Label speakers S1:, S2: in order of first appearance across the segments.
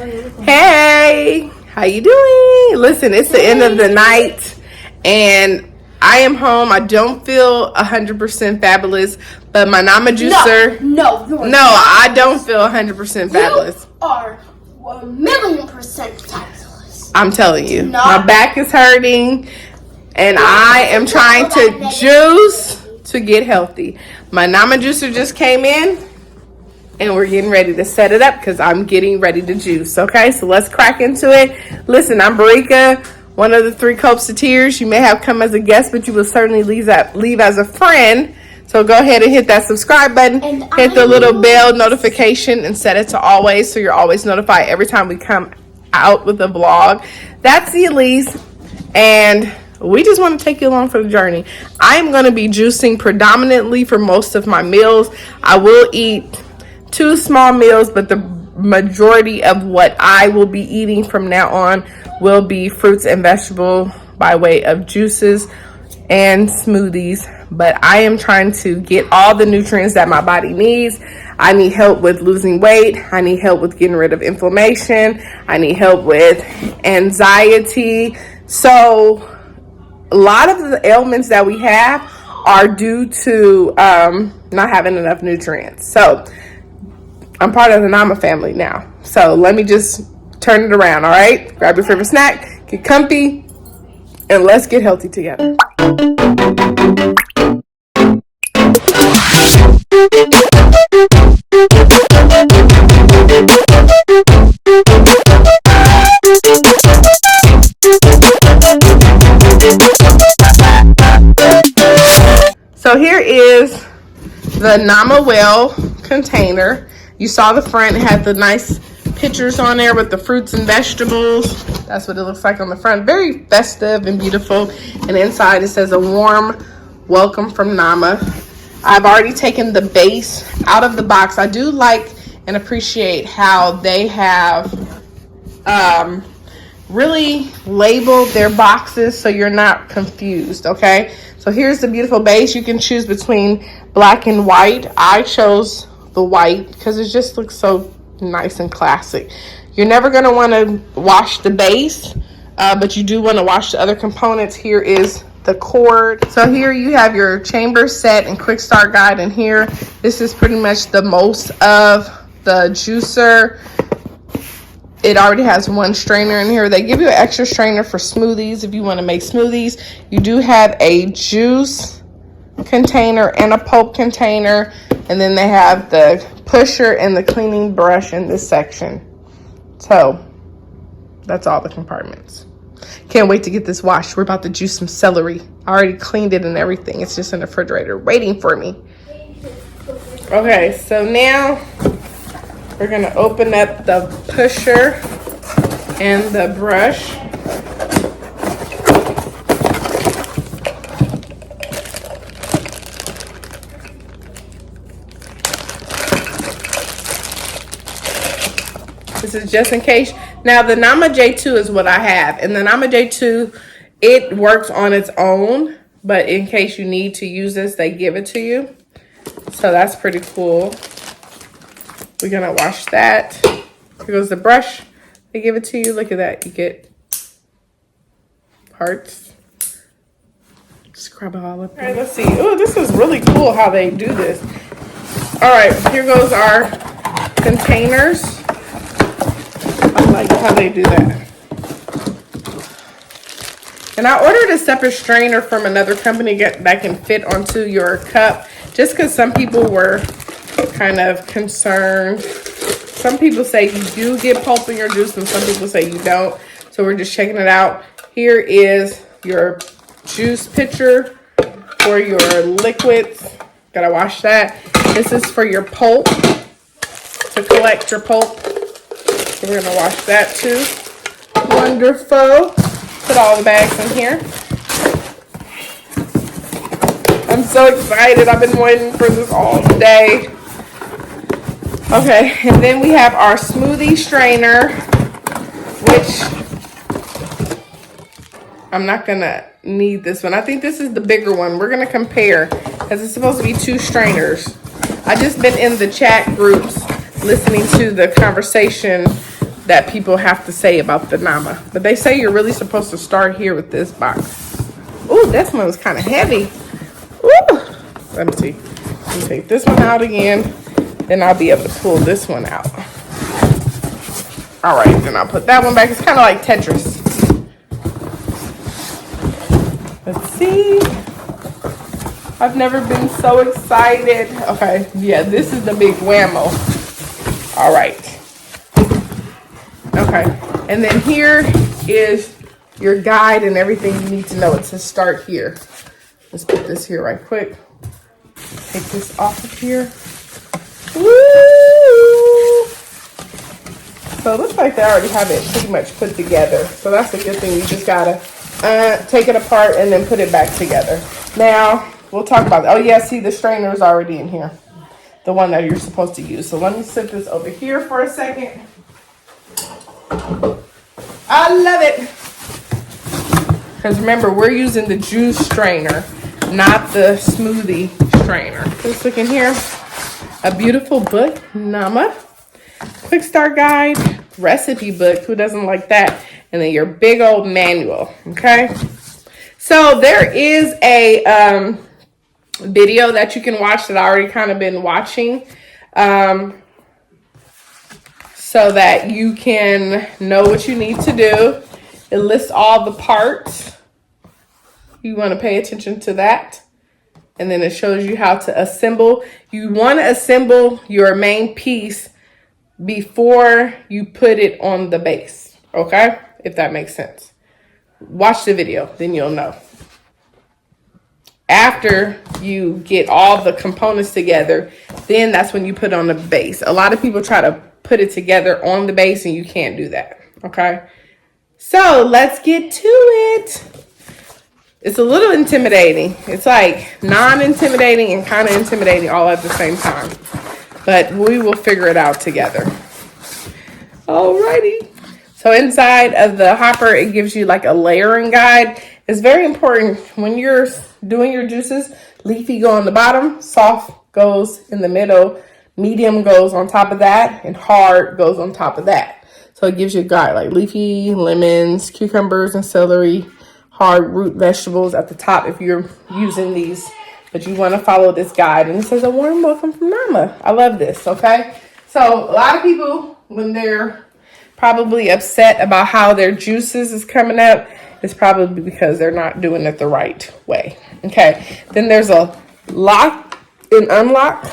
S1: Hey, how you doing? Listen, it's the end of the night and I am home. I don't feel 100% fabulous, but my Nama juicer.
S2: No,
S1: I don't feel 100% fabulous.
S2: You are 1,000,000% fabulous.
S1: I'm telling you, my back is hurting and I am trying to juice to get healthy. My Nama juicer just came in. And we're getting ready to set it up because I'm getting ready to juice. Okay, so let's crack into it. Listen, I'm Barika, one of the 3 Cups of Tears. You may have come as a guest, but you will certainly leave as a friend. So go ahead and hit that subscribe button, hit the little bell notification, and set it to always so you're always notified every time we come out with a vlog. That's the Elise, and we just want to take you along for the journey. I'm going to be juicing predominantly for most of my meals. I will eat 2 small meals, but the majority of what I will be eating from now on will be fruits and vegetables by way of juices and smoothies. But I am trying to get all the nutrients that my body needs. I need help with losing weight. I need help with getting rid of inflammation. I need help with anxiety. So a lot of the ailments that we have are due to not having enough nutrients. So I'm part of the Nama family now. So let me just turn it around, all right? Grab your favorite snack, get comfy, and let's get healthy together. So here is the Nama Well container. You saw the front, it had the nice pictures on there with the fruits and vegetables. That's what it looks like on the front. Very festive and beautiful. And inside it says a warm welcome from Nama. I've already taken the base out of the box. I do like and appreciate how they have really labeled their boxes so you're not confused, okay? So here's the beautiful base. You can choose between black and white. I chose the white because it just looks so nice and classic. You're never going to want to wash the base, but you do want to wash the other components. Here is the cord. So here you have your chamber set and quick start guide in here. This is pretty much the most of the juicer. It already has 1 strainer in here. They give you an extra strainer for smoothies if you want to make smoothies. You do have a juice container and a pulp container, and then they have the pusher and the cleaning brush in this section. So that's all the compartments. Can't wait to get this washed. We're about to juice some celery. I already cleaned it and everything. It's just in the refrigerator waiting for me. Okay, so now we're gonna open up the pusher and the brush. This is just in case. Now the Nama J2 is what I have, and the Nama J2, it works on its own, but in case you need to use this, they give it to you. So that's pretty cool. We're gonna wash that. Here goes the brush. They give it to you. Look at that. You get parts. Scrub it all up. All right, let's see. Oh, this is really cool how they do this. All right, here goes our containers. I like how they do that. And I ordered a separate strainer from another company that can fit onto your cup, just because some people were kind of concerned. Some people say you do get pulp in your juice, and some people say you don't. So we're just checking it out. Here is your juice pitcher for your liquids. Gotta wash that. This is for your pulp, to collect your pulp. So we're gonna wash that too. Wonderful. Put all the bags in here. I'm so excited. I've been waiting for this all day. Okay, and then we have our smoothie strainer, which I'm not gonna need this one. I think this is the bigger one. We're gonna compare because it's supposed to be 2 strainers. I just been in the chat groups listening to the conversation that people have to say about the Nama. But they say you're really supposed to start here with this box. Ooh, this one was kind of heavy. Ooh. Let me see. Let me take this one out again. Then I'll be able to pull this one out. All right, then I'll put that one back. It's kind of like Tetris. Let's see. I've never been so excited. Okay, yeah, this is the big whammo. All right. Okay, and then here is your guide and everything you need to know. It says start here. Let's put this here right quick. Take this off of here. Woo! So it looks like they already have it pretty much put together. So that's a good thing. You just gotta take it apart and then put it back together. Now, we'll talk about that. Oh yeah, see the strainer is already in here. The one that you're supposed to use. So let me set this over here for a second. I love it. Because remember, we're using the juice strainer, not the smoothie strainer. Let's look in here. A beautiful book, Nama. Quick start guide, recipe book. Who doesn't like that? And then your big old manual. Okay. So there is a video that you can watch that I already kind of been watching. So that you can know what you need to do. It lists all the parts. You want to pay attention to that. And then it shows you how to assemble. You want to assemble your main piece before you put it on the base. Okay? If that makes sense. Watch the video, then you'll know. After you get all the components together, then that's when you put on the base. A lot of people try to put it together on the base and you can't do that. Okay? So let's get to it. It's a little intimidating. It's like non-intimidating and kind of intimidating all at the same time. But we will figure it out together. Alrighty. So inside of the hopper, it gives you like a layering guide. It's very important when you're doing your juices. Leafy go on the bottom, soft goes in the middle, medium goes on top of that, and hard goes on top of that. So it gives you a guide like leafy, lemons, cucumbers, and celery, hard root vegetables at the top if you're using these. But you want to follow this guide. And it says, a warm welcome from Nama. I love this, okay? So a lot of people, when they're probably upset about how their juices is coming up, it's probably because they're not doing it the right way. Okay, then there's a lock and unlock.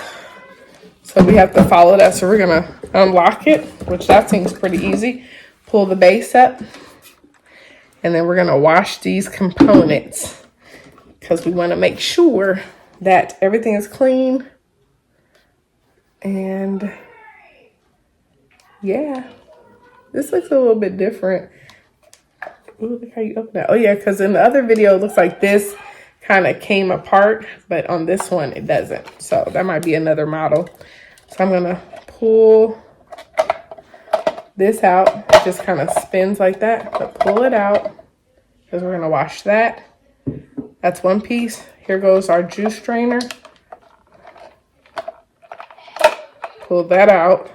S1: So we have to follow that. So we're going to unlock it, which that seems pretty easy. Pull the base up. And then we're going to wash these components because we want to make sure that everything is clean. And yeah, this looks a little bit different. Ooh, look how you open that. Oh yeah, because in the other video, it looks like this kind of came apart, but on this one, it doesn't. So that might be another model. So I'm going to pull this out. It just kind of spins like that, but pull it out because we're going to wash that. That's one piece. Here goes our juice strainer. Pull that out.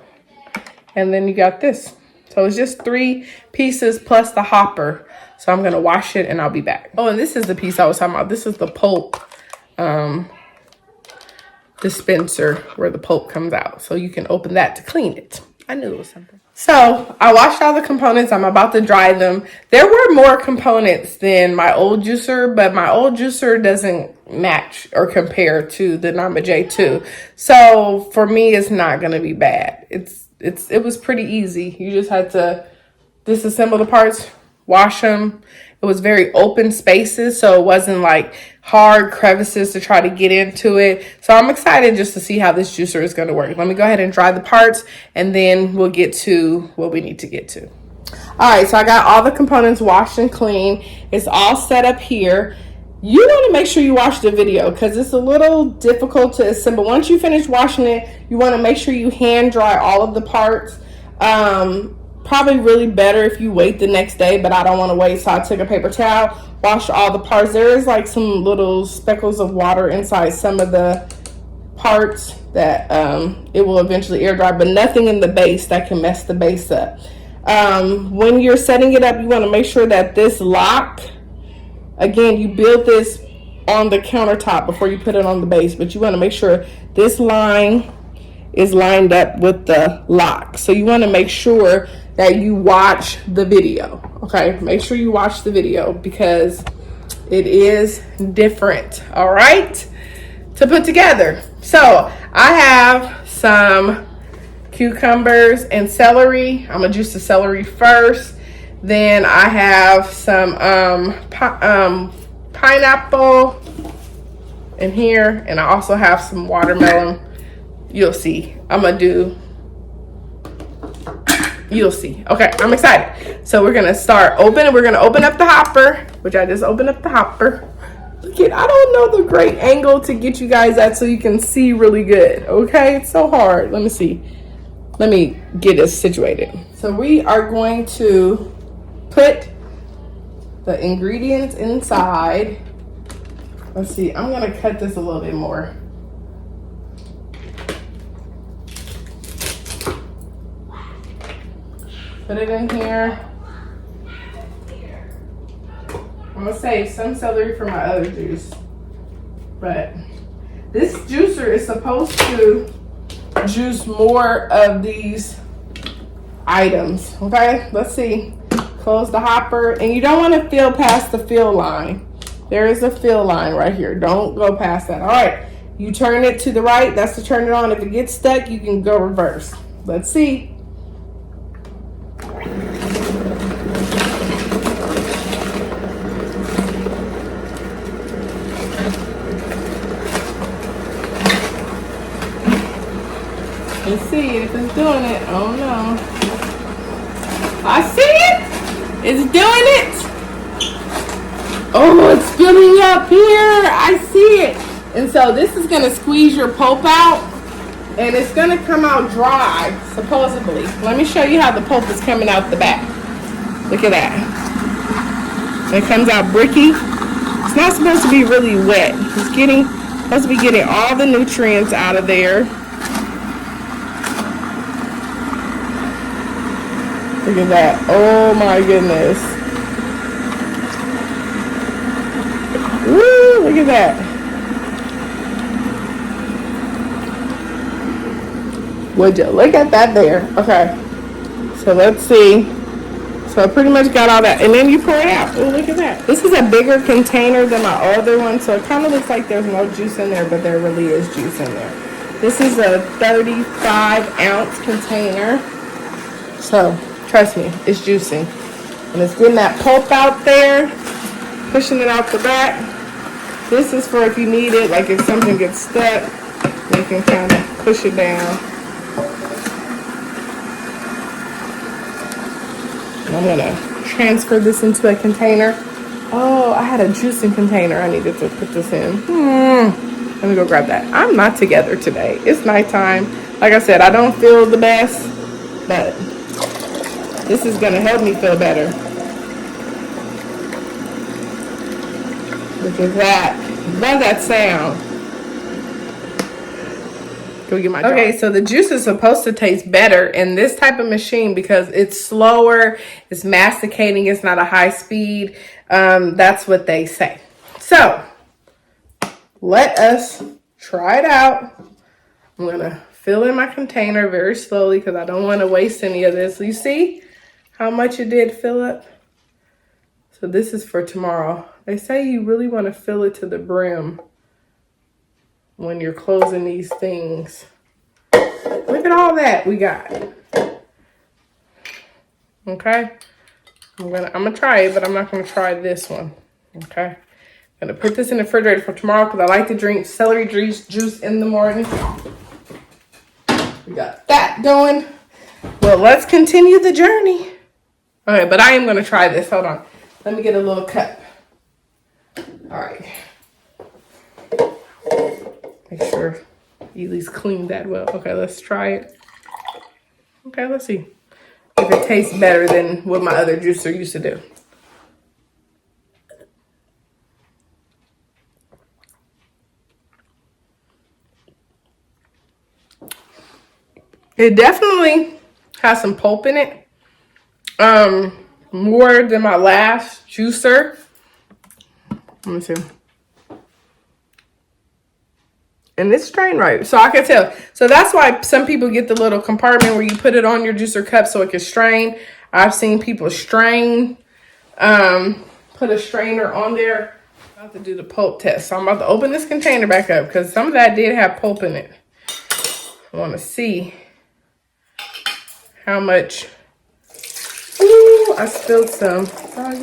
S1: And then you got this. So it's just 3 pieces plus the hopper. So I'm going to wash it and I'll be back. Oh, and this is the piece I was talking about. This is the pulp dispenser where the pulp comes out. So you can open that to clean it. I knew it was something. So I washed all the components. I'm about to dry them. There were more components than my old juicer, but my old juicer doesn't match or compare to the Nama J2. So for me, it's not going to be bad. It was pretty easy. You just had to disassemble the parts, wash them. It was very open spaces, so it wasn't like hard crevices to try to get into it. So I'm excited just to see how this juicer is going to work. Let me go ahead and dry the parts, and then we'll get to what we need to get to. All right, so I got all the components washed and clean. It's all set up here. You want to make sure you watch the video because it's a little difficult to assemble. Once you finish washing it, you want to make sure you hand dry all of the parts. Probably really better if you wait the next day, but I don't want to wait, so I took a paper towel, washed all the parts. There is like some little speckles of water inside some of the parts that it will eventually air dry, but nothing in the base that can mess the base up. When you're setting it up, you want to make sure that this lock, again, you build this on the countertop before you put it on the base, but you want to make sure this line is lined up with the lock. So you want to make sure that you watch the video. Okay, make sure you watch the video because it is different, all right, to put together. So I have some cucumbers and celery. I'm gonna juice the celery first. Then I have some pineapple in here, and I also have some watermelon. You'll see. You'll see. Okay, I'm excited. So we're gonna start opening. We're gonna open up the hopper, which I just opened up the hopper. Look at, I don't know the great angle to get you guys at so you can see really good. Okay, it's so hard. Let me see. Let me get this situated. So we are going to put the ingredients inside. Let's see, I'm gonna cut this a little bit more. Put it in here. I'm gonna save some celery for my other juice. But this juicer is supposed to juice more of these items. Okay, let's see. Close the hopper, and you don't want to fill past the fill line. There is a fill line right here. Don't go past that. All right, you turn it to the right. That's to turn it on. If it gets stuck, you can go reverse. Let's see. Let's see if it's doing it. Oh no. I see it. It's doing it. Oh, it's filling up here. I see it. And so this is going to squeeze your pulp out. And it's going to come out dry, supposedly. Let me show you how the pulp is coming out the back. Look at that. It comes out bricky. It's not supposed to be really wet. It's supposed to be getting all the nutrients out of there. Look at that. Oh my goodness. Woo, look at that. Would you look at that there? Okay. So let's see. So I pretty much got all that. And then you pour it out. Oh, look at that. This is a bigger container than my other one. So it kind of looks like there's no juice in there, but there really is juice in there. This is a 35-ounce container. So trust me, it's juicing. And it's getting that pulp out there, pushing it out the back. This is for if you need it, like if something gets stuck, you can kind of push it down. And I'm gonna transfer this into a container. Oh, I had a juicing container I needed to put this in. Let me go grab that. I'm not together today. It's nighttime. Like I said, I don't feel the best, but this is gonna help me feel better. Look at that. Love that sound. Go get my jar. Okay, so the juice is supposed to taste better in this type of machine because it's slower, it's masticating, it's not a high speed. That's what they say. So let us try it out. I'm gonna fill in my container very slowly because I don't want to waste any of this. You see how much it did fill up? So this is for tomorrow. They say you really want to fill it to the brim when you're closing these things. Look at all that we got. Okay. I'm gonna try it, but I'm not gonna try this one. Okay. I'm gonna put this in the refrigerator for tomorrow because I like to drink celery juice in the morning. We got that going. Well, let's continue the journey. Okay, but I am gonna try this. Hold on. Let me get a little cup. All right. Make sure Ely's cleaned that well. Okay, let's try it. Okay, let's see if it tastes better than what my other juicer used to do. It definitely has some pulp in it. more than my last juicer. Let me see. And it's strained right, so I can tell. So that's why some people get the little compartment where you put it on your juicer cup so it can strain. I've seen people strain, put a strainer on there. I'm about to do the pulp test. So I'm about to open this container back up because some of that did have pulp in it. I want to see how much. Ooh, I spilled some. I'm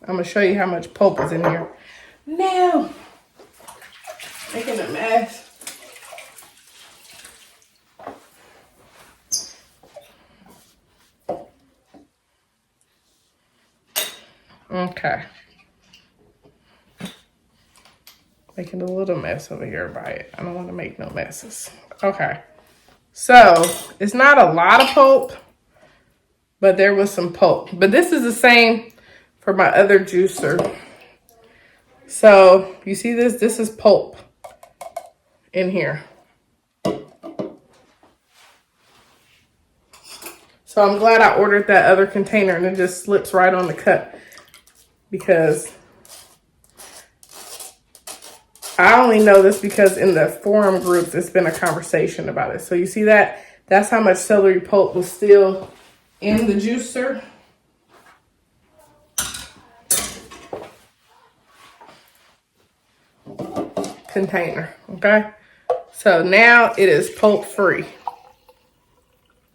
S1: going to show you how much pulp is in here. No. Making a mess. Okay. Making a little mess over here by it. I don't want to make no messes. Okay. So, it's not a lot of pulp, but there was some pulp. But this is the same for my other juicer. So, you see this? This is pulp in here. So I'm glad I ordered that other container and it just slips right on the cup, because I only know this because in the forum groups it's been a conversation about it. So you see that? That's how much celery pulp was still in the juicer. Container, okay? So now it is pulp free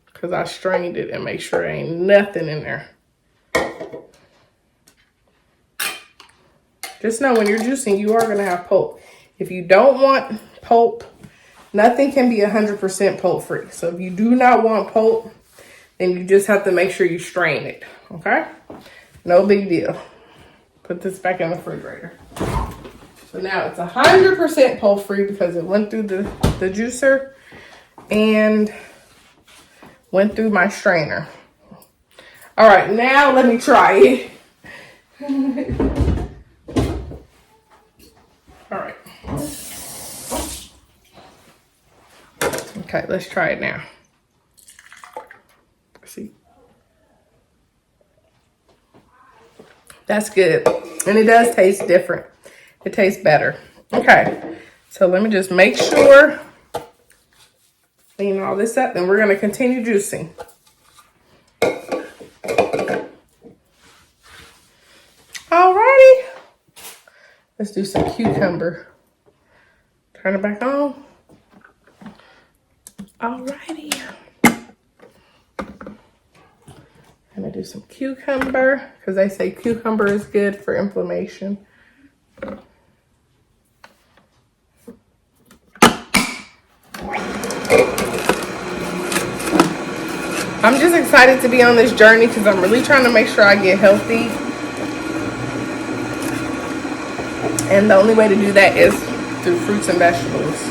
S1: because I strained it and make sure there ain't nothing in there. Just know when you're juicing, you are going to have pulp. If you don't want pulp, nothing can be 100% pulp free. So if you do not want pulp, then you just have to make sure you strain it, okay? No big deal. Put this back in the refrigerator. So now it's 100% pulp free because it went through the juicer and went through my strainer. All right, now let me try it. All right. Okay, let's try it now. See? That's good. And it does taste different. It tastes better. Okay, so let me just make sure, clean all this up, and we're going to continue juicing. Alrighty. Let's do some cucumber. Turn it back on. Alrighty. I'm going to do some cucumber because they say cucumber is good for inflammation. I'm just excited to be on this journey because I'm really trying to make sure I get healthy. And the only way to do that is through fruits and vegetables.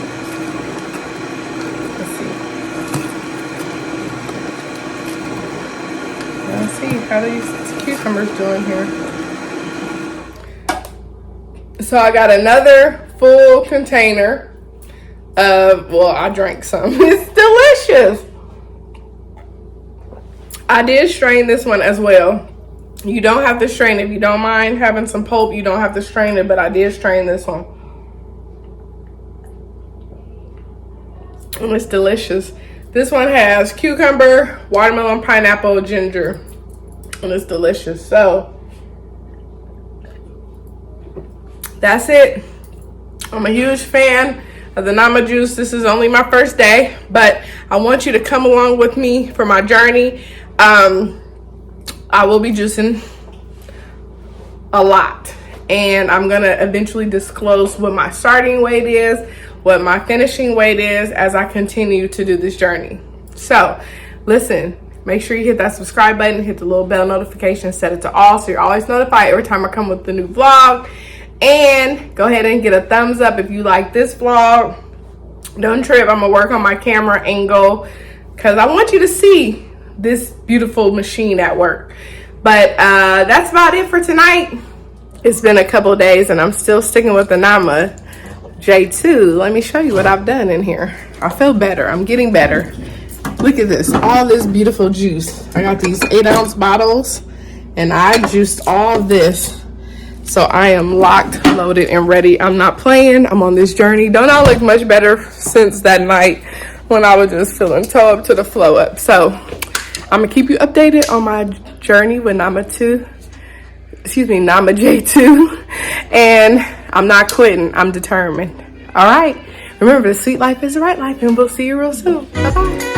S1: Let's see how these cucumbers doing here. So I got another full container of, well, I drank some. It's delicious. I did strain this one as well. You don't have to strain it. If you don't mind having some pulp, you don't have to strain it, but I did strain this one. And it's delicious. This one has cucumber, watermelon, pineapple, ginger, and it's delicious. So that's it. I'm a huge fan of the Nama juice. This is only my first day, but I want you to come along with me for my journey. I will be juicing a lot, and I'm gonna eventually disclose what my starting weight is, what my finishing weight is as I continue to do this journey. So listen, make sure you hit that subscribe button, hit the little bell notification, set it to all so you're always notified every time I come with the new vlog. And go ahead and get a thumbs up if you like this vlog. Don't trip, I'm gonna work on my camera angle because I want you to see this beautiful machine at work. But that's about it for tonight. It's been a couple days and I'm still sticking with the Nama J2. Let me show you what I've done in here. I feel better. I'm getting better. Look at this, all this beautiful juice. I got these 8-ounce bottles and I juiced all this. So I am locked, loaded, and ready. I'm not playing. I'm on this journey. Don't I look much better since that night when I was just feeling toe up to the flow up? So I'm gonna keep you updated on my journey with Nama J2. And I'm not quitting. I'm determined. All right. Remember, the sweet life is the right life, and we'll see you real soon. Bye-bye.